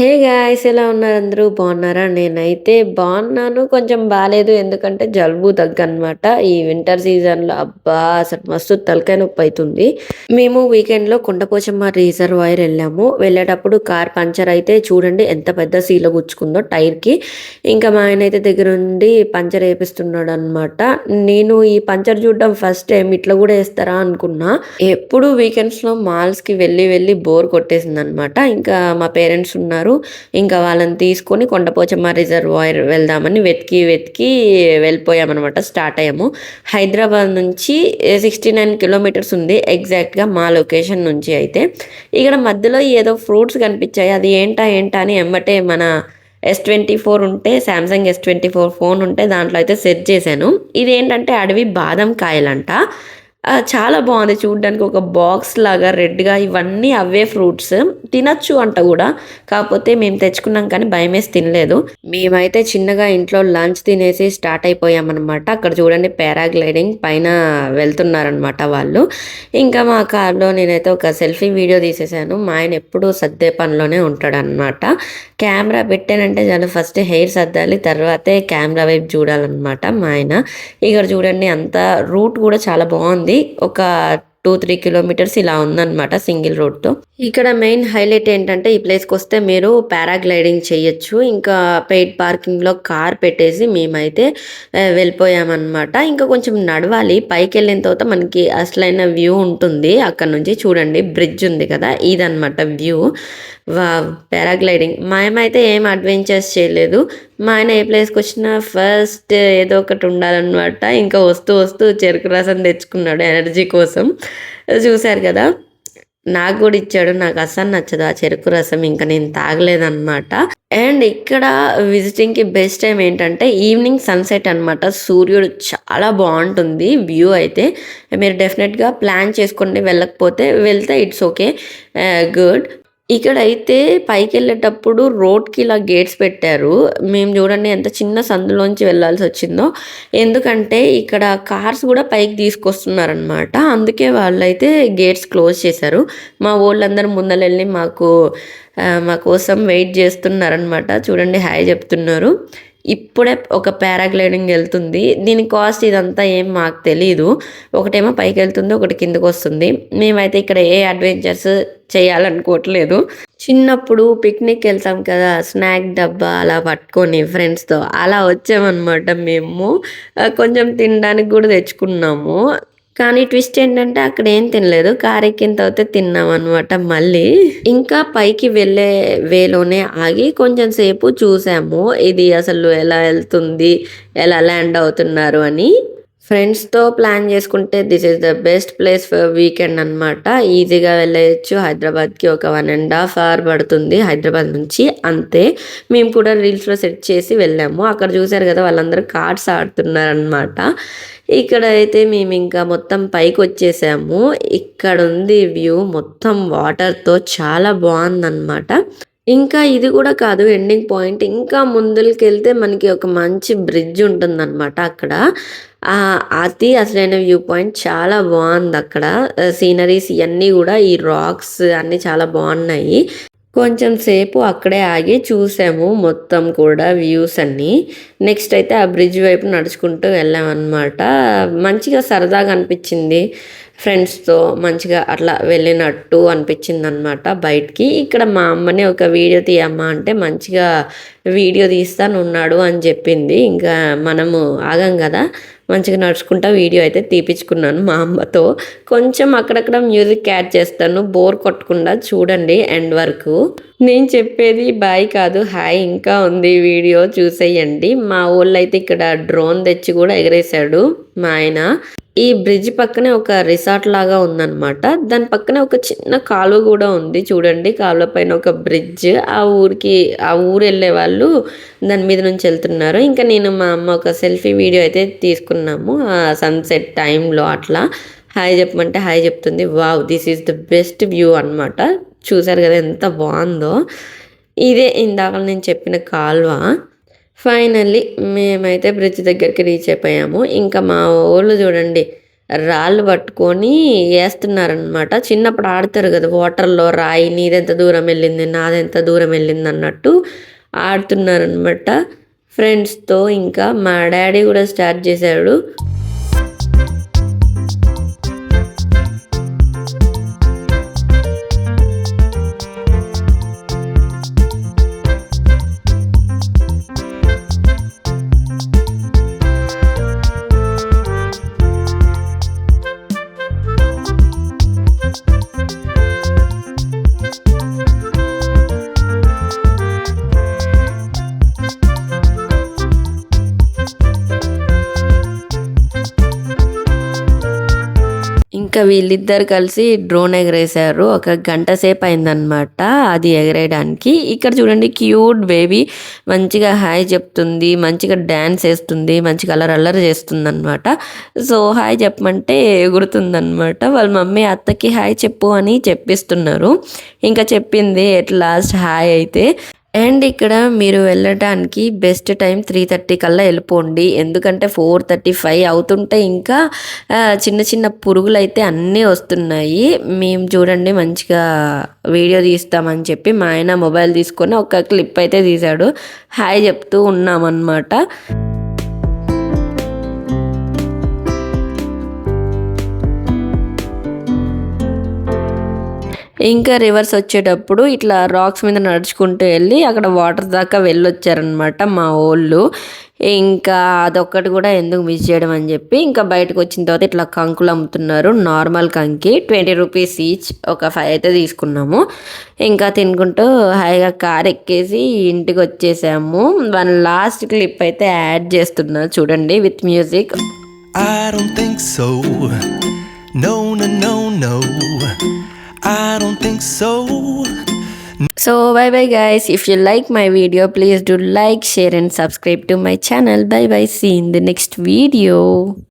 Hey guys, ఎలా ఉన్నారు? అందరూ బాగున్నారా? నేనైతే బాగున్నాను. కొంచెం బాలేదు, ఎందుకంటే జలుబు దగ్గనమాట. ఈ వింటర్ సీజన్లో అబ్బా అసలు మస్తు తలకాయ నొప్పి అవుతుంది. మేము వీకెండ్లో కొండపోచమ్మ రిజర్వాయర్ వెళ్ళాము. వెళ్ళేటప్పుడు కార్ పంచర్ అయితే చూడండి ఎంత పెద్ద సీల గుచ్చుకుందో టైర్కి. ఇంకా మా ఆయన అయితే దగ్గర ఉండి పంచర్ వేపిస్తున్నాడు అనమాట. నేను ఈ పంచర్ చూడడం ఫస్ట్ టైం. ఇట్లా కూడా వేస్తారా అనుకున్నా. ఎప్పుడు వీకెండ్స్లో మాల్స్కి వెళ్ళి వెళ్ళి బోర్ కొట్టేసింది అనమాట. ఇంకా మా పేరెంట్స్ ఉన్నారు, ఇంకా వాళ్ళని తీసుకొని కొండపోచమ్మ రిజర్వాయర్ వెళ్దామని వెతికి వెతికి వెళ్ళిపోయామన్నమాట. స్టార్ట్ అయ్యాము. హైదరాబాద్ నుంచి 69 కిలోమీటర్స్ ఉంది ఎగ్జాక్ట్గా మా లొకేషన్ నుంచి. అయితే ఇక్కడ మధ్యలో ఏదో ఫ్రూట్స్ కనిపించాయి. అది ఏంటా అని ఎమ్మటే మన S24 ఉంటే, శాంసంగ్ S24 ఫోన్ ఉంటే దాంట్లో అయితే సెర్చ్ చేశాను. ఇదేంటంటే అడవి బాదం కాయలంట. చాలా బాగుంది చూడ్డానికి. ఒక బాక్స్ లాగా రెడ్గా, ఇవన్నీ అవే ఫ్రూట్స్. తినచ్చు అంట కూడా, కాకపోతే మేము తెచ్చుకున్నాం కానీ భయమేసి తినలేదు. మేమైతే చిన్నగా ఇంట్లో లంచ్ తినేసి స్టార్ట్ అయిపోయామన్నమాట. అక్కడ చూడండి పారాగ్లైడింగ్ పైన వెళ్తున్నారనమాట వాళ్ళు. ఇంకా మా కార్లో నేనైతే ఒక సెల్ఫీ వీడియో తీసేసాను. మా ఆయన ఎప్పుడూ సర్దే పనిలోనే ఉంటాడనమాట. కెమెరా పెట్టానంటే చాలు ఫస్ట్ హెయిర్ సర్దాలి, తర్వాతే కెమెరా వైపు చూడాలన్నమాట మా ఆయన. ఇక్కడ చూడండి అంత రూట్ కూడా చాలా బాగుంది. ఒక 2-3 కిలోమీటర్స్ ఇలా ఉందన్నమాట సింగిల్ రోడ్తో. ఇక్కడ మెయిన్ హైలైట్ ఏంటంటే ఈ ప్లేస్కి వస్తే మీరు పారాగ్లైడింగ్ చేయొచ్చు. ఇంకా పెయిడ్ పార్కింగ్లో కార్ పెట్టేసి మేమైతే వెళ్ళిపోయామన్నమాట. ఇంకా కొంచెం నడవాలి. పైకి వెళ్ళిన తర్వాత మనకి అసలైన వ్యూ ఉంటుంది. అక్కడ నుంచి చూడండి బ్రిడ్జ్ ఉంది కదా, ఇదన్నమాట వ్యూ. పారాగ్లైడింగ్ మేమైతే ఏం అడ్వెంచర్స్ చేయలేదు. మా ఆయన ఏ ప్లేస్కి వచ్చినా ఫస్ట్ ఏదో ఒకటి ఉండాలన్నమాట. ఇంకా వస్తూ వస్తూ చెరుకు రసం తెచ్చుకున్నాడు ఎనర్జీ కోసం. చూశారు కదా, నాకు కూడా ఇచ్చాడు. నాకు అస్సలు నచ్చదు ఆ చెరుకు రసం, ఇంకా నేను తాగలేదన్నమాట. అండ్ ఇక్కడ విజిటింగ్కి బెస్ట్ టైం ఏంటంటే ఈవినింగ్ సన్సెట్ అనమాట. సూర్యుడు చాలా బాగుంటుంది వ్యూ. అయితే మీరు డెఫినెట్గా ప్లాన్ చేసుకోండి. వెళ్ళకపోతే వెళ్తే ఇట్స్ ఓకే, గుడ్. ఇక్కడైతే పైకి వెళ్ళేటప్పుడు రోడ్కి ఇలా గేట్స్ పెట్టారు. మేము చూడండి ఎంత చిన్న సందులోంచి వెళ్ళాల్సి వచ్చిందో. ఎందుకంటే ఇక్కడ కార్స్ కూడా పైకి తీసుకొస్తున్నారనమాట. అందుకే వాళ్ళైతే గేట్స్ క్లోజ్ చేశారు. మా వాళ్ళందరూ ముందరెళ్ళి మా కోసం వెయిట్ చేస్తున్నారనమాట. చూడండి హాయ్ చెప్తున్నారు. ఇప్పుడే ఒక పారాగ్లైడింగ్ వెళ్తుంది. దీని కాస్ట్ ఇదంతా ఏం మాకు తెలీదు. ఒకటేమో పైకి వెళ్తుంది, ఒకటి కిందకు వస్తుంది. మేమైతే ఇక్కడ ఏ అడ్వెంచర్స్ చేయాలనుకోవట్లేదు. చిన్నప్పుడు పిక్నిక్ వెళ్తాం కదా, స్నాక్ డబ్బా అలా పట్టుకొని ఫ్రెండ్స్తో అలా వచ్చామన్నమాట మేము. కొంచెం తినడానికి కూడా తెచ్చుకున్నాము. కానీ ట్విస్ట్ ఏంటంటే అక్కడ ఏం తినలేదు. కార్ ఎక్కిన తర్వాత తిన్నాం అనమాట. మళ్ళీ ఇంకా పైకి వెళ్ళే వేలోనే ఆగి కొంచెం సేపు చూసాము ఇది అసలు ఎలా వెళ్తుంది, ఎలా ల్యాండ్ అవుతున్నారు అని. ఫ్రెండ్స్తో ప్లాన్ చేసుకుంటే this is the best place for weekend అనమాట. ఈజీగా వెళ్ళచ్చు. హైదరాబాద్కి ఒక 1.5 అవర్ పడుతుంది హైదరాబాద్ నుంచి, అంతే. మేము కూడా రీల్స్లో సెట్ చేసి వెళ్ళాము. అక్కడ చూసారు కదా వాళ్ళందరూ కార్డ్స్ ఆడుతున్నారనమాట. ఇక్కడ అయితే మేము ఇంకా మొత్తం పైకి వచ్చేసాము. ఇక్కడ ఉంది వ్యూ మొత్తం వాటర్తో, చాలా బాగుందన్నమాట. ఇంకా ఇది కూడా కాదు ఎండింగ్ పాయింట్. ఇంకా ముందుకు వెళ్తే మనకి ఒక మంచి బ్రిడ్జ్ ఉంటుందన్నమాట అక్కడ. అది అసలైన వ్యూ పాయింట్. చాలా బాగుంది అక్కడ. సీనరీస్ ఇవన్నీ కూడా, ఈ రాక్స్ అన్నీ చాలా బాగున్నాయి. కొంచెం సేపు అక్కడే ఆగి చూసాము మొత్తం కూడా వ్యూస్ అన్నీ. నెక్స్ట్ అయితే ఆ బ్రిడ్జ్ వైపు నడుచుకుంటూ వెళ్ళామన్నమాట. మంచిగా సరదాగా అనిపించింది. ఫ్రెండ్స్తో మంచిగా అట్లా వెళ్ళినట్టు అనిపించింది అనమాట బయటికి. ఇక్కడ మా అమ్మని ఒక వీడియో తీయమ్మా అంటే మంచిగా వీడియో తీస్తానున్నాడు అని చెప్పింది. ఇంకా మనము ఆగం కదా, మంచిగా నడుచుకుంటా వీడియో అయితే తీపించుకున్నాను మా అమ్మతో. కొంచెం అక్కడక్కడ మ్యూజిక్ యాడ్ చేస్తాను, బోర్ కొట్టకుండా చూడండి ఎండ్ వరకు. నేను చెప్పేది బాయ్ కాదు, హాయ్ ఇంకా ఉంది, వీడియో చూసేయండి. మా ఊళ్ళో అయితే ఇక్కడ డ్రోన్ తెచ్చి కూడా ఎగరేశాడు మా ఆయన. ఈ బ్రిడ్జ్ పక్కనే ఒక రిసార్ట్ లాగా ఉందన్నమాట. దాని పక్కనే ఒక చిన్న కాలువ కూడా ఉంది చూడండి. కాలువ పైన ఒక బ్రిడ్జ్. ఆ ఊరు వెళ్ళే వాళ్ళు దాని మీద నుంచి వెళ్తున్నారు. ఇంకా నేను మా అమ్మ ఒక సెల్ఫీ వీడియో అయితే తీసుకున్నాము ఆ సన్సెట్ టైంలో. అట్లా హాయ్ చెప్పమంటే హాయ్ చెప్తుంది. Wow, this is the best view అనమాట. చూసారు కదా ఎంత బాగుందో. ఇదే ఇందాక నేను చెప్పిన కాలువ. ఫైనల్లీ మేమైతే బ్రిడ్జ్ దగ్గరికి రీచ్ అయిపోయాము. ఇంకా మా ఊళ్ళు చూడండి రాళ్ళు పట్టుకొని వేస్తున్నారనమాట. చిన్నప్పుడు ఆడతారు కదా వాటర్లో, రాయి నీదెంత దూరం వెళ్ళింది నాదెంత దూరం వెళ్ళింది అన్నట్టు ఆడుతున్నారనమాట ఫ్రెండ్స్తో. ఇంకా మా డాడీ కూడా స్టార్ట్ చేశాడు. ఇంకా వీళ్ళిద్దరు కలిసి డ్రోన్ ఎగరేశారు. ఒక గంట సేపు అయిందనమాట అది ఎగరేయడానికి. ఇక్కడ చూడండి క్యూట్ బేబీ మంచిగా హాయ్ చెప్తుంది, మంచిగా డ్యాన్స్ వేస్తుంది, మంచిగా అల్లరి చేస్తుంది అనమాట. సో హాయ్ చెప్పమంటే ఎగురుతుందనమాట. వాళ్ళ మమ్మీ అత్తకి హాయ్ చెప్పు అని చెప్పిస్తున్నారు. ఇంకా చెప్పింది ఎట్ లాస్ట్ హాయ్ అయితే. అండ్ ఇక్కడ మీరు వెళ్ళడానికి బెస్ట్ టైం 3:30 కల్లా వెళ్ళిపోండి. ఎందుకంటే 4:35 అవుతుంటే ఇంకా చిన్న చిన్న పురుగులు అయితే అన్నీ వస్తున్నాయి. మేము చూడండి మంచిగా వీడియో తీస్తామని చెప్పి మా ఆయన మొబైల్ తీసుకొని ఒక క్లిప్ అయితే తీశాడు. హాయ్ చెప్తూ ఉన్నామన్నమాట. ఇంకా రివర్స్ వచ్చేటప్పుడు ఇట్లా రాక్స్ మీద నడుచుకుంటూ వెళ్ళి అక్కడ వాటర్ దాకా వెళ్ళొచ్చారనమాట మా వాళ్ళు. ఇంకా అదొక్కటి కూడా ఎందుకు మిస్ చేయడం అని చెప్పి ఇంకా బయటకు వచ్చిన తర్వాత ఇట్లా కంకులు అమ్ముతున్నారు. నార్మల్ కంకి 20 రూపీస్ ఈచ్. ఒక 5 అయితే తీసుకున్నాము. ఇంకా తినుకుంటూ హాయిగా కార్ ఎక్కేసి ఇంటికి వచ్చేసాము. వన్ లాస్ట్ క్లిప్ అయితే యాడ్ చేస్తున్నా చూడండి with music. I don't think so. No, no, no, no. I don't think so. So bye bye guys. If you like my video, please do like, share and subscribe to my channel. Bye bye. See you in the next video.